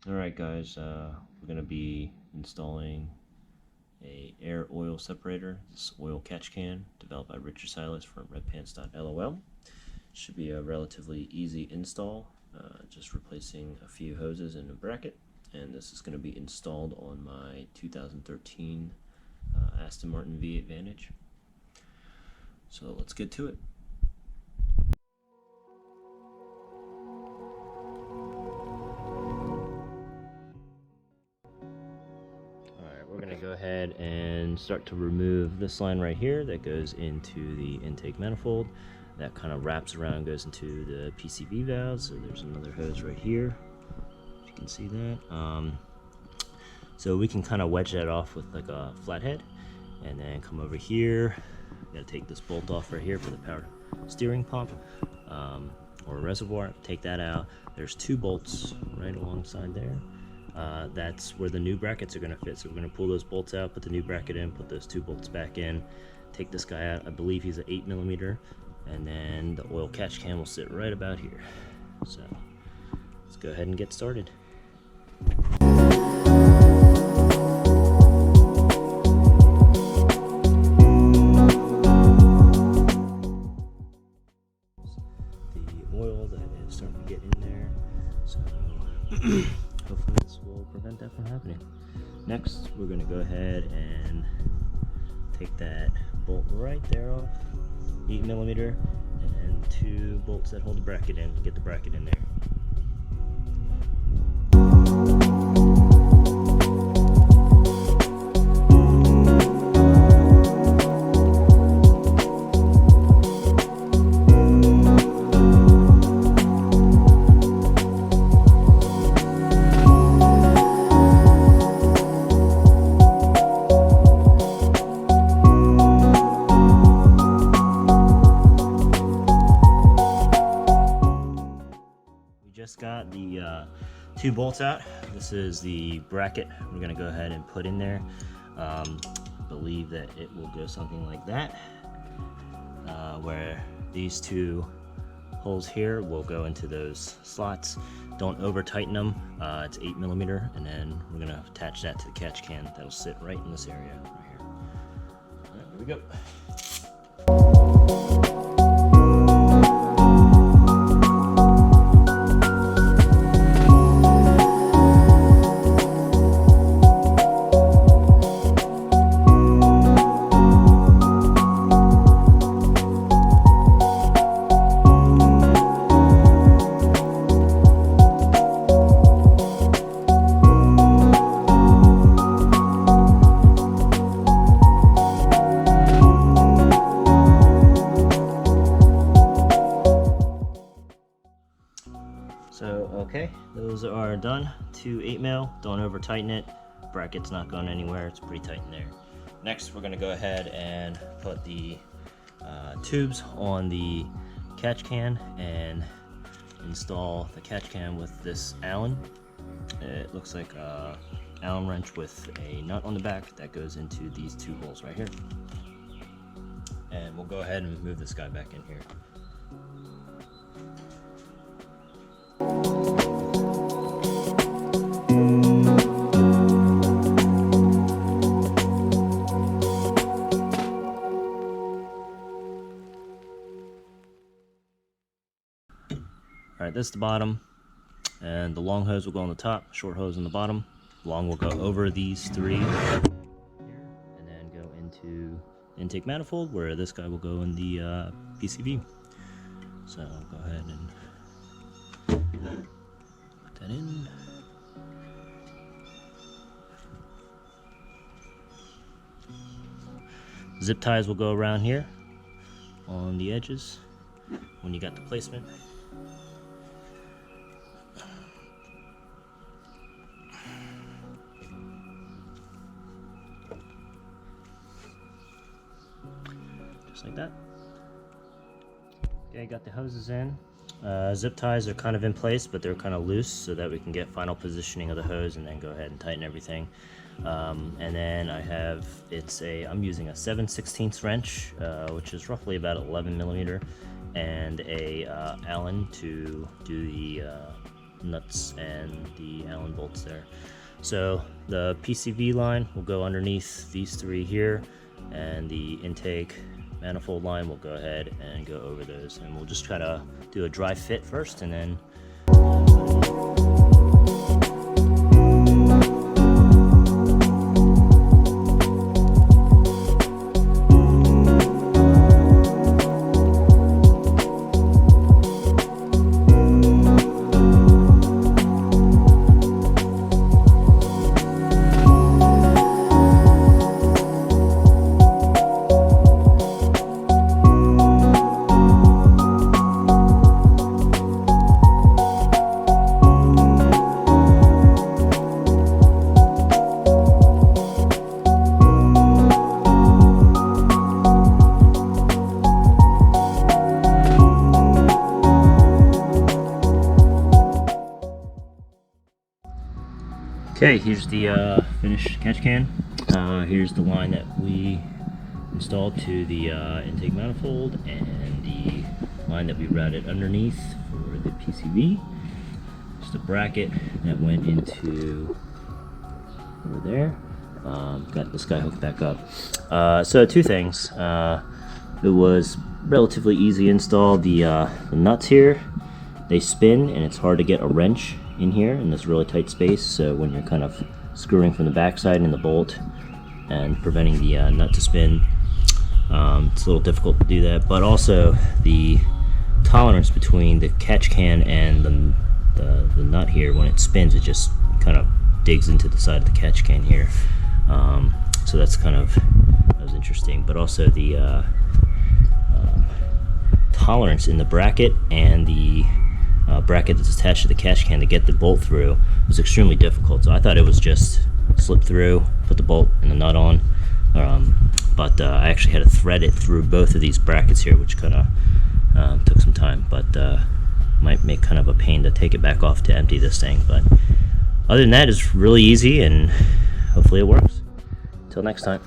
Alright guys, we're going to be installing a Air Oil Separator, this oil catch can developed by Richard Silas from redpants.lol. Should be a relatively easy install, just replacing a few hoses and a bracket, and this is going to be installed on my 2013 Aston Martin V8 Vantage. So let's get to it. We're going to go ahead and start to remove this line right here that goes into the intake manifold. That kind of wraps around, goes into the PCV valves. So there's another hose right here, if you can see that. So we can kind of wedge that off with like a flathead, and then come over here. Got to take this bolt off right here for the power steering pump or reservoir. Take that out. There's two bolts right alongside there. That's where the new brackets are going to fit. So we're going to pull those bolts out, put the new bracket in, put those two bolts back in, take this guy out. I believe he's an 8mm, and then the oil catch can will sit right about here. So let's go ahead and get started. The oil that is starting to get in there, so hopefully this will prevent that from happening. Next, we're going to go ahead and take that bolt right there off, 8mm, and then two bolts that hold the bracket in, get the bracket in there. Just got the two bolts out. This is the bracket we're going to go ahead and put in there. Believe that it will go something like that, where these two holes here will go into those slots. Don't over tighten them. It's 8mm, and then we're going to attach that to the catch can. That'll sit right in this area right here. All right, here we go. So okay, those are done. 2 8mm, don't over tighten it. Bracket's not going anywhere, it's pretty tight in there. Next, we're going to go ahead and put the tubes on the catch can and install the catch can with this Allen. It looks like a Allen wrench with a nut on the back that goes into these two holes right here. And we'll go ahead and move this guy back in here. Alright, this is the bottom, and the long hose will go on the top, short hose on the bottom. Long will go over these three here, and then go into intake manifold, where this guy will go in the PCV. So I'll go ahead and put that in. Zip ties will go around here on the edges when you got the placement. Just like that. Okay, got the hoses in. Zip ties are kind of in place, but they're kind of loose so that we can get final positioning of the hose and then go ahead and tighten everything. And then I'm using a 7/16 wrench, which is roughly about 11mm, and a Allen to do the nuts and the Allen bolts there. So the PCV line will go underneath these three here, and the intake manifold line will go ahead and go over those, and we'll just try to do a dry fit first, and then okay, here's the finished catch can. Here's the line that we installed to the intake manifold, and the line that we routed underneath for the PCV. Just a bracket that went into over there. Got this guy hooked back up. So two things. It was relatively easy install. The nuts here, they spin, and it's hard to get a wrench in here in this really tight space, so when you're kind of screwing from the backside in the bolt and preventing the nut to spin, it's a little difficult to do that. But also the tolerance between the catch can and the nut here, when it spins, it just kind of digs into the side of the catch can here. So that was interesting. But also the tolerance in the bracket and the bracket that's attached to the catch can to get the bolt through was extremely difficult. So I thought it was just slip through, put the bolt and the nut on, but I actually had to thread it through both of these brackets here, which kind of took some time, but might make kind of a pain to take it back off to empty this thing. But other than that, it's really easy, and hopefully it works. Until next time.